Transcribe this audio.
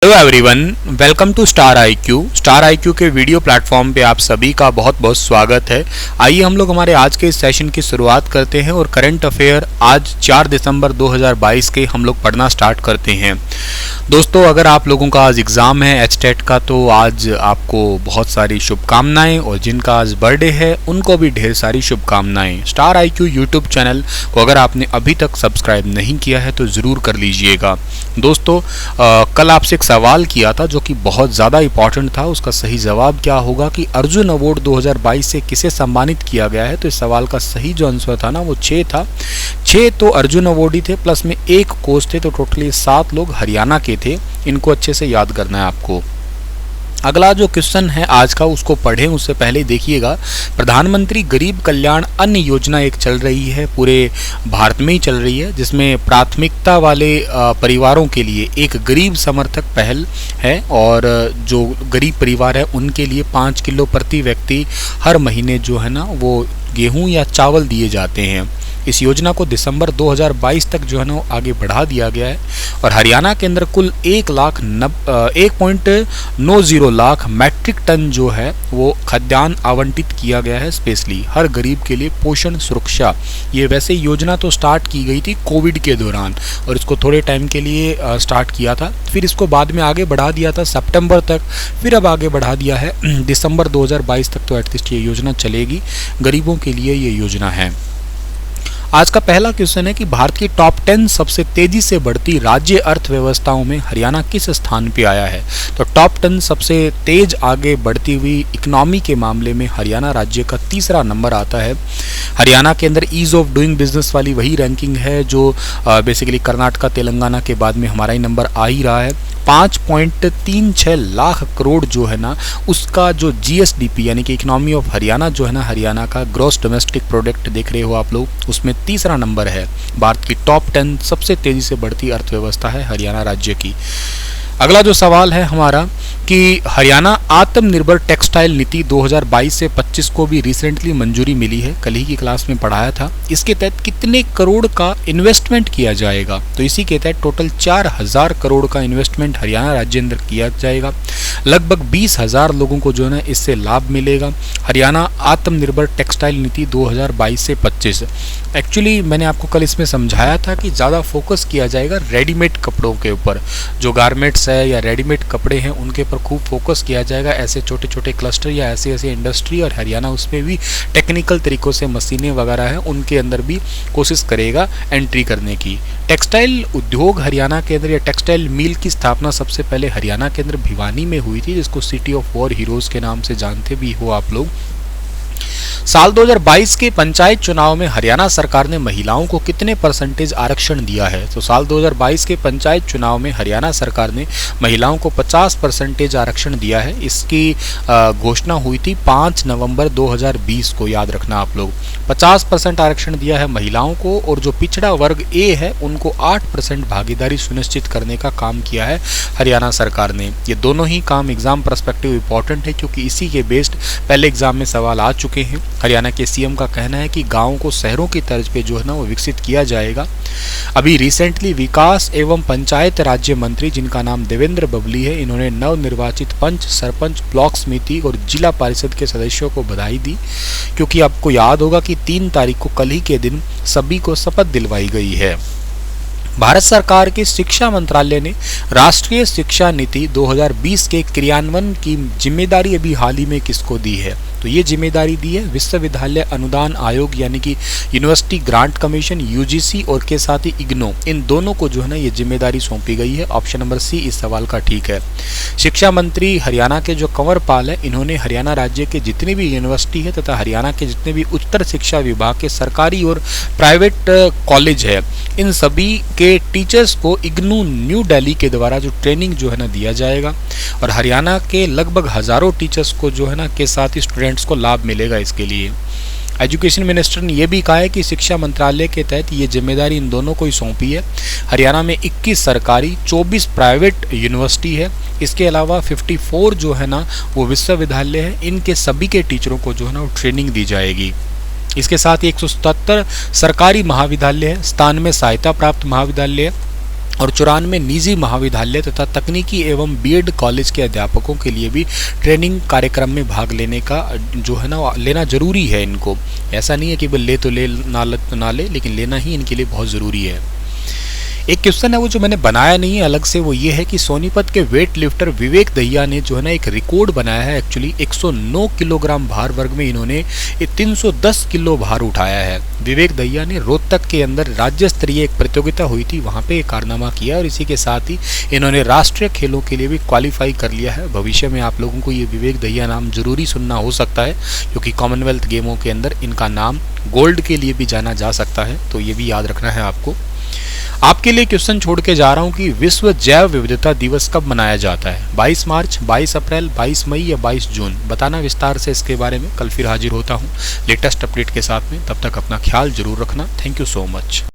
Hello everyone, welcome to Star IQ. Star IQ के video platform पे आप सभी का बहुत बहुत स्वागत है। आइए हम लोग हमारे आज के इस सेशन की शुरुआत करते हैं और करंट अफेयर आज 4 दिसंबर 2022 के हम लोग पढ़ना स्टार्ट करते हैं। दोस्तों, अगर आप लोगों का आज एग्ज़ाम है एचटेट का तो आज आपको बहुत सारी शुभकामनाएं, और जिनका आज बर्थडे है उनको भी ढेर सारी शुभकामनाएं। स्टार आईक्यू यूट्यूब चैनल को अगर आपने अभी तक सब्सक्राइब नहीं किया है तो ज़रूर कर लीजिएगा। दोस्तों, कल आपसे एक सवाल किया था जो कि बहुत ज़्यादा इंपॉर्टेंट था। उसका सही जवाब क्या होगा कि अर्जुन अवार्ड 2022 से किसे सम्मानित किया गया है। तो इस सवाल का सही जो आंसर था ना वो 6 था। 6 तो अर्जुन अवार्डी थे, प्लस में 1 कोच थे, तो टोटली 7 लोग हरियाणा के थे। इनको अच्छे से याद करना है आपको। अगला जो क्वेश्चन है आज का उसको पढ़ें उससे पहले देखिएगा, प्रधानमंत्री गरीब कल्याण अन्न योजना एक चल रही है, पूरे भारत में ही चल रही है, जिसमें प्राथमिकता वाले परिवारों के लिए एक गरीब समर्थक पहल है। और जो गरीब परिवार है उनके लिए 5 किलो प्रति व्यक्ति हर महीने जो है ना वो गेहूं या चावल दिए जाते हैं। इस योजना को दिसंबर 2022 तक जो है ना आगे बढ़ा दिया गया है। और हरियाणा के अंदर कुल 1.90 लाख मैट्रिक टन जो है वो खाद्यान्न आवंटित किया गया है, स्पेशली हर गरीब के लिए पोषण सुरक्षा। ये वैसे योजना तो स्टार्ट की गई थी कोविड के दौरान, और इसको थोड़े टाइम के लिए स्टार्ट किया था, फिर इसको बाद में आगे बढ़ा दिया था सितंबर तक, फिर अब आगे बढ़ा दिया है दिसंबर 2022 तक। तो एटलीस्ट ये योजना चलेगी, गरीबों के लिए ये योजना है। आज का पहला क्वेश्चन है कि भारत की टॉप 10 सबसे तेजी से बढ़ती राज्य अर्थव्यवस्थाओं में हरियाणा किस स्थान पे आया है। तो टॉप 10 सबसे तेज आगे बढ़ती हुई इकोनॉमी के मामले में हरियाणा राज्य का तीसरा नंबर आता है। हरियाणा के अंदर ईज ऑफ डूइंग बिजनेस वाली वही रैंकिंग है जो बेसिकली कर्नाटका तेलंगाना के बाद में हमारा ही नंबर आ ही रहा है। 5.36 लाख करोड़ जो है ना उसका जो जीएसडीपी यानी कि इकोनॉमी ऑफ हरियाणा जो है ना, हरियाणा का ग्रॉस डोमेस्टिक प्रोडक्ट देख रहे हो आप लोग, उसमें तीसरा नंबर है। भारत की टॉप 10 सबसे तेजी से बढ़ती अर्थव्यवस्था है हरियाणा राज्य की। अगला जो सवाल है हमारा कि हरियाणा आत्मनिर्भर टेक्सटाइल नीति 2022 से 25 को भी रिसेंटली मंजूरी मिली है, कल ही की क्लास में पढ़ाया था। इसके तहत कितने करोड़ का इन्वेस्टमेंट किया जाएगा। तो इसी के तहत टोटल 4000 करोड़ का इन्वेस्टमेंट हरियाणा राज्य अंदर किया जाएगा। लगभग 20,000 लोगों को जो है ना इससे लाभ मिलेगा। हरियाणा आत्मनिर्भर टेक्सटाइल नीति 2022 से 25। एक्चुअली मैंने आपको कल इसमें समझाया था कि ज़्यादा फोकस किया जाएगा रेडीमेड कपड़ों के ऊपर, जो गारमेंट्स है या रेडीमेड कपड़े हैं उनके ऊपर खूब फोकस किया जाएगा। ऐसे छोटे छोटे क्लस्टर या ऐसे ऐसे इंडस्ट्री, और हरियाणा उसमें भी टेक्निकल तरीक़ों से मशीनें वगैरह हैं उनके अंदर भी कोशिश करेगा एंट्री करने की। टेक्सटाइल उद्योग हरियाणा के अंदर या टेक्सटाइल मिल की स्थापना सबसे पहले हरियाणा के अंदर भिवानी में हुई थी, जिसको सिटी ऑफ वॉर हीरोज़ के नाम से जानते भी हो आप लोग। साल 2022 के पंचायत चुनाव में हरियाणा सरकार ने महिलाओं को कितने परसेंटेज आरक्षण दिया है। तो साल 2022 के पंचायत चुनाव में हरियाणा सरकार ने महिलाओं को 50% आरक्षण दिया है। इसकी घोषणा हुई थी 5 नवंबर 2020 को, याद रखना आप लोग। 50% आरक्षण दिया है महिलाओं को, और जो पिछड़ा वर्ग ए है उनको 8% भागीदारी सुनिश्चित करने का काम किया है हरियाणा सरकार ने। ये दोनों ही काम एग्जाम पर्सपेक्टिव इंपॉर्टेंट है, क्योंकि इसी के बेस्ड पहले एग्जाम में सवाल आ चुके हैं। हरियाणा के सीएम का कहना है कि गांवों को शहरों की तर्ज पे जो है ना वो विकसित किया जाएगा। अभी रिसेंटली विकास एवं पंचायत राज्य मंत्री, जिनका नाम देवेंद्र बबली है, इन्होंने नवनिर्वाचित पंच, सरपंच, ब्लॉक समिति और जिला परिषद के सदस्यों को बधाई दी, क्योंकि आपको याद होगा कि 3 तारीख को कल ही के दिन सभी को शपथ दिलवाई गई है। भारत सरकार के शिक्षा मंत्रालय ने राष्ट्रीय शिक्षा नीति 2020 के क्रियान्वयन की जिम्मेदारी अभी हाल ही में किसको दी है। तो ये जिम्मेदारी दी है विश्वविद्यालय अनुदान आयोग यानी कि यूनिवर्सिटी ग्रांट कमीशन यूजीसी, और के साथ ही इग्नो, इन दोनों को जो है ना ये जिम्मेदारी सौंपी गई है। ऑप्शन नंबर सी इस सवाल का ठीक है। शिक्षा मंत्री हरियाणा के जो कंवर पाल है, इन्होंने हरियाणा राज्य के जितनी भी यूनिवर्सिटी है तथा हरियाणा के जितने भी उच्चतर शिक्षा विभाग के सरकारी और प्राइवेट कॉलेज है, इन सभी के टीचर्स को इग्नू न्यू दिल्ली के द्वारा जो ट्रेनिंग जो है ना दिया जाएगा। और हरियाणा के लगभग हजारों टीचर्स को जो है ना के साथ ही स्टूडेंट्स को लाभ मिलेगा इसके लिए। एजुकेशन मिनिस्टर ने यह भी कहा है कि शिक्षा मंत्रालय के तहत ये जिम्मेदारी इन दोनों को ही सौंपी है। हरियाणा में 21 सरकारी, 24 प्राइवेट यूनिवर्सिटी है। इसके अलावा 54 जो है ना वो विश्वविद्यालय है। इनके सभी के टीचरों को जो है ना वो ट्रेनिंग दी जाएगी। इसके साथ ही 177 सरकारी महाविद्यालय है, 97 सहायता प्राप्त महाविद्यालय है, और 94 निजी महाविद्यालय तथा तकनीकी एवं बीएड कॉलेज के अध्यापकों के लिए भी ट्रेनिंग कार्यक्रम में भाग लेने का जो है ना लेना ज़रूरी है इनको। ऐसा नहीं है कि ले तो ले ना ले, लेकिन लेना ही इनके लिए बहुत ज़रूरी है। एक क्वेश्चन है वो जो मैंने बनाया नहीं है अलग से, वो ये है कि सोनीपत के वेट लिफ्टर विवेक दहिया ने जो है ना एक रिकॉर्ड बनाया है। एक्चुअली 109 किलोग्राम भार वर्ग में इन्होंने 310 किलो भार उठाया है। विवेक दहिया ने रोहतक के अंदर राज्य स्तरीय एक प्रतियोगिता हुई थी, वहाँ पे एक कारनामा किया और इसी के साथ ही इन्होंने राष्ट्रीय खेलों के लिए भी क्वालिफाई कर लिया है। भविष्य में आप लोगों को ये विवेक दहिया नाम जरूरी सुनना हो सकता है, क्योंकि कॉमनवेल्थ गेमों के अंदर इनका नाम गोल्ड के लिए भी जाना जा सकता है, तो ये भी याद रखना है आपको। आपके लिए क्वेश्चन छोड़ के जा रहा हूं कि विश्व जैव विविधता दिवस कब मनाया जाता है? 22 मार्च, 22 अप्रैल, 22 मई या 22 जून? बताना विस्तार से इसके बारे में। कल फिर हाजिर होता हूं लेटेस्ट अपडेट के साथ में, तब तक अपना ख्याल जरूर रखना। Thank you so much.